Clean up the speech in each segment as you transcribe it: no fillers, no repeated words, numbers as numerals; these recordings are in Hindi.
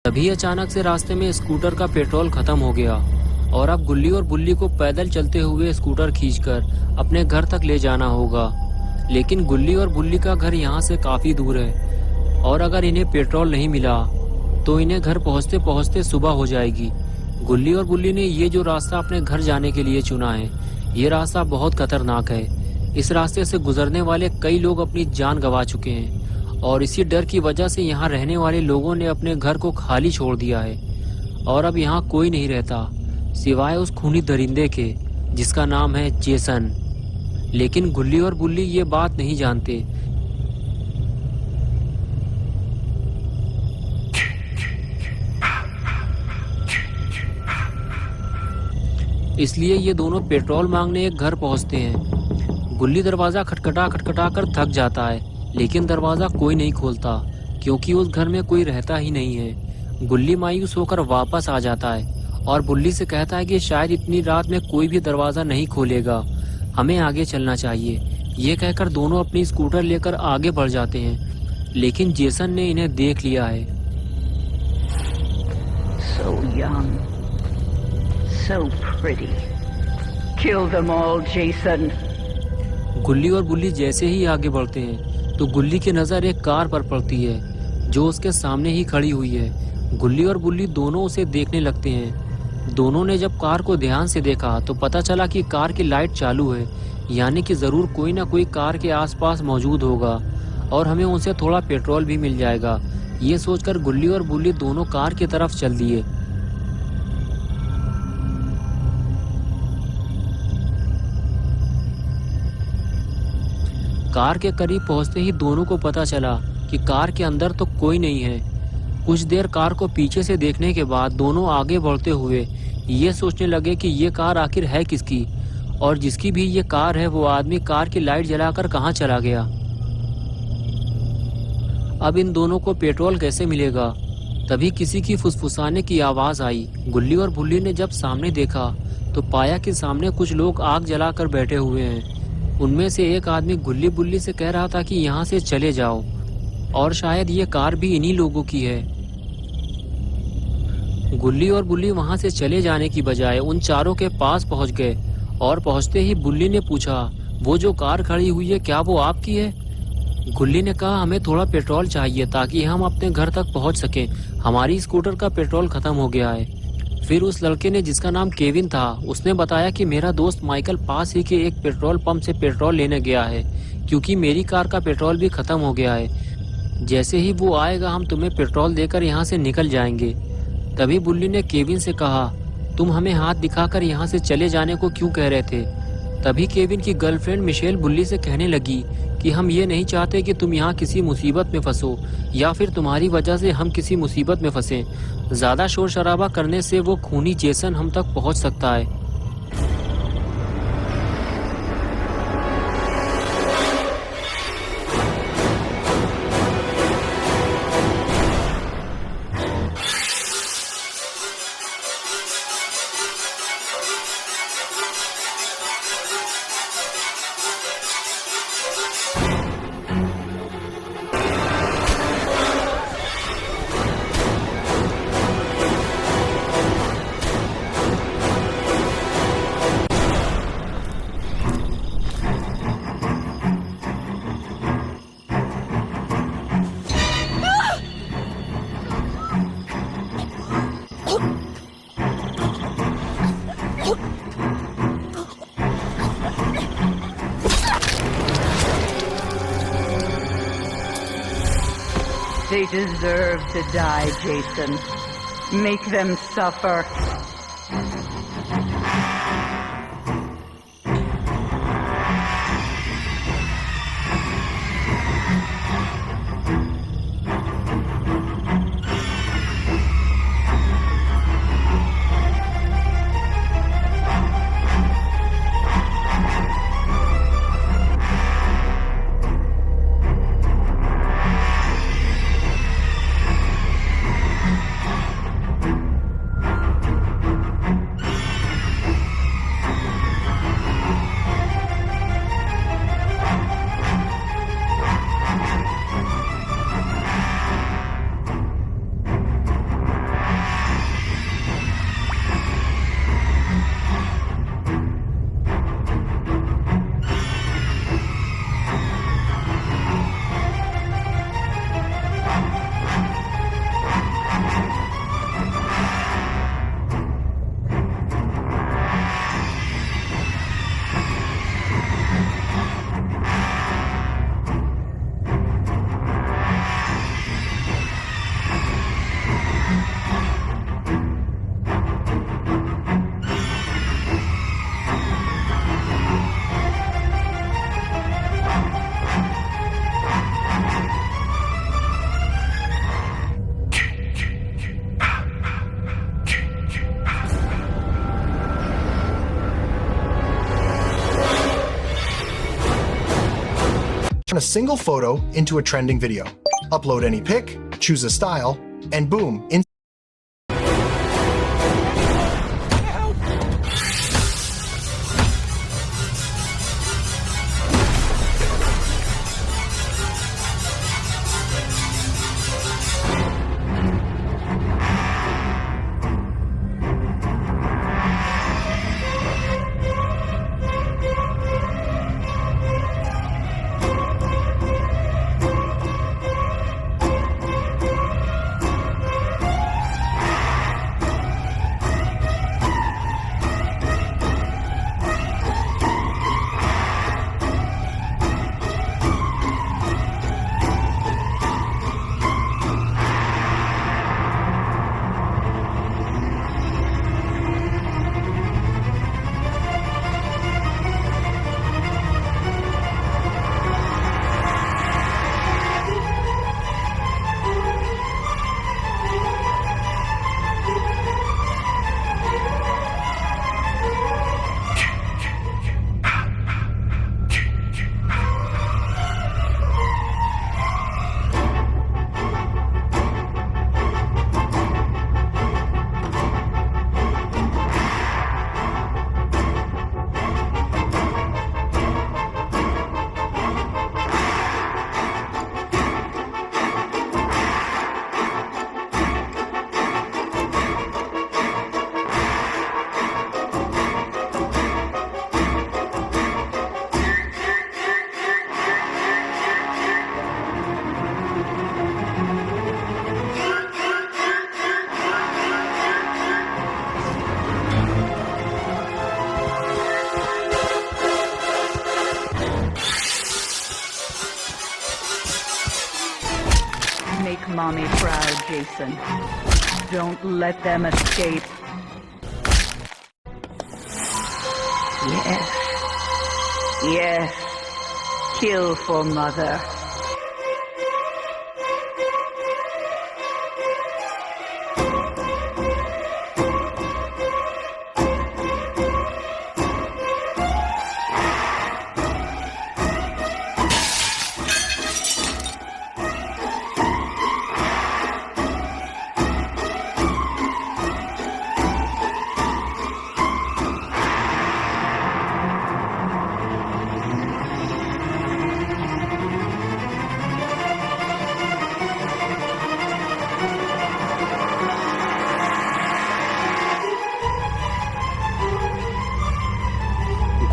तभी अचानक से रास्ते में स्कूटर का पेट्रोल खत्म हो गया और अब गुल्ली और बुल्ली को पैदल चलते हुए स्कूटर खींचकर अपने घर तक ले जाना होगा। लेकिन गुल्ली और बुल्ली का घर यहाँ से काफी दूर है और अगर इन्हें पेट्रोल नहीं मिला तो इन्हें घर पहुँचते पहुँचते सुबह हो जाएगी। गुल्ली और बुल्ली ने ये जो रास्ता अपने घर जाने के लिए चुना है, ये रास्ता बहुत खतरनाक है। इस रास्ते से गुजरने वाले कई लोग अपनी जान गंवा चुके हैं और इसी डर की वजह से यहाँ रहने वाले लोगों ने अपने घर को खाली छोड़ दिया है और अब यहाँ कोई नहीं रहता सिवाय उस खूनी दरिंदे के जिसका नाम है जेसन। लेकिन गुल्ली और बुल्ली ये बात नहीं जानते। इसलिए ये दोनों पेट्रोल मांगने एक घर पहुंचते हैं। गुल्ली दरवाजा खटखटा खटखटा कर थक जाता है, लेकिन दरवाजा कोई नहीं खोलता क्योंकि उस घर में कोई रहता ही नहीं है। गुल्ली मायूस होकर वापस आ जाता है और बुल्ली से कहता है कि शायद इतनी रात में कोई भी दरवाजा नहीं खोलेगा, हमें आगे चलना चाहिए। ये कहकर दोनों अपनी स्कूटर लेकर आगे बढ़ जाते हैं, लेकिन जेसन ने इन्हें देख लिया है। So young, so pretty. Kill them all, Jason. गुल्ली और बुल्ली जैसे ही आगे बढ़ते हैं तो गुल्ली की नजर एक कार पर पड़ती है जो उसके सामने ही खड़ी हुई है। गुल्ली और बुल्ली दोनों उसे देखने लगते हैं। दोनों ने जब कार को ध्यान से देखा तो पता चला कि कार की लाइट चालू है, यानी कि जरूर कोई ना कोई कार के आसपास मौजूद होगा और हमें उनसे थोड़ा पेट्रोल भी मिल जाएगा। ये सोचकर गुल्ली और बुल्ली दोनों कार की तरफ चल दिए। कार के करीब पहुंचते ही दोनों को पता चला कि कार के अंदर तो कोई नहीं है। कुछ देर कार को पीछे से देखने के बाद दोनों आगे बढ़ते हुए ये सोचने लगे कि ये कार आखिर है किसकी और जिसकी भी ये कार है वो आदमी कार की लाइट जलाकर कहाँ चला गया। अब इन दोनों को पेट्रोल कैसे मिलेगा। तभी किसी की फुसफुसाने की आवाज आई। गुल्ली और बुल्ली ने जब सामने देखा तो पाया कि सामने कुछ लोग आग जलाकर बैठे हुए हैं। उनमें से एक आदमी गुल्ली बुल्ली से कह रहा था कि यहाँ से चले जाओ और शायद ये कार भी इन्हीं लोगों की है। गुल्ली और बुल्ली वहां से चले जाने की बजाय उन चारों के पास पहुंच गए और पहुंचते ही बुल्ली ने पूछा, वो जो कार खड़ी हुई है क्या वो आपकी है? गुल्ली ने कहा, हमें थोड़ा पेट्रोल चाहिए ताकि हम अपने घर तक पहुंच सकें। हमारी स्कूटर का पेट्रोल खत्म हो गया है। फिर उस लड़के ने जिसका नाम केविन था उसने बताया कि मेरा दोस्त माइकल पास ही के एक पेट्रोल पंप से पेट्रोल लेने गया है क्योंकि मेरी कार का पेट्रोल भी खत्म हो गया है। जैसे ही वो आएगा हम तुम्हें पेट्रोल देकर यहाँ से निकल जाएंगे। तभी बुल्ली ने केविन से कहा, तुम हमें हाथ दिखाकर यहाँ से चले जाने को क्यों कह रहे थे? तभी केविन की गर्लफ्रेंड मिशेल बुल्ली से कहने लगी कि हम ये नहीं चाहते कि तुम यहाँ किसी मुसीबत में फंसो या फिर तुम्हारी वजह से हम किसी मुसीबत में फंसे। ज्यादा शोर शराबा करने से वो खूनी जेसन हम तक पहुँच सकता है। They deserve to die, Jason. Make them suffer. turn a single photo into a trending video. Upload any pic, choose a style, and boom, Make mommy proud, Jason. Don't let them escape. Yes. Yes. Kill for mother.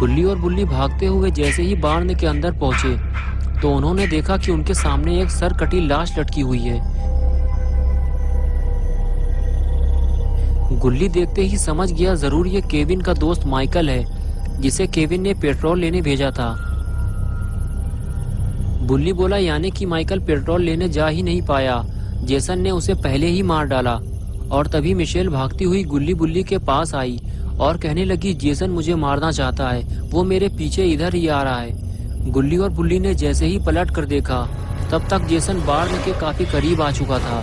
गुल्ली और बुल्ली भागते हुए जैसे ही बार्ण के अंदर पहुंचे तो उन्होंने देखा कि उनके सामने एक सर कटी लाश लटकी हुई है। गुल्ली देखते ही समझ गया जरूर ये केविन का दोस्त माइकल है जिसे केविन ने पेट्रोल लेने भेजा था। बुल्ली बोला यानी कि माइकल पेट्रोल लेने जा ही नहीं पाया, जेसन ने उसे पहले ही मार डाला। और तभी मिशेल भागती हुई गुल्ली बुल्ली के पास आई और कहने लगी जेसन मुझे मारना चाहता है, वो मेरे पीछे इधर ही आ रहा है। गुल्ली और बुल्ली ने जैसे ही पलट कर देखा तब तक जेसन बार्ण के काफी करीब आ चुका था।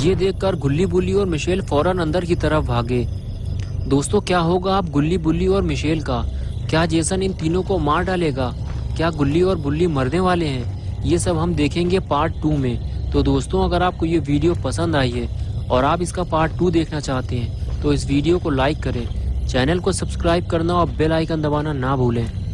ये देखकर गुल्ली बुल्ली और मिशेल फौरन अंदर की तरफ भागे। दोस्तों क्या होगा अब गुल्ली बुल्ली और मिशेल का? क्या जेसन इन तीनों को मार डालेगा? क्या गुल्ली और बुल्ली मरने वाले हैं? ये सब हम देखेंगे पार्ट 2 में। तो दोस्तों अगर आपको ये वीडियो पसंद आई है और आप इसका पार्ट 2 देखना चाहते हैं तो इस वीडियो को लाइक करें, चैनल को सब्सक्राइब करना और बेल आइकन दबाना ना भूलें।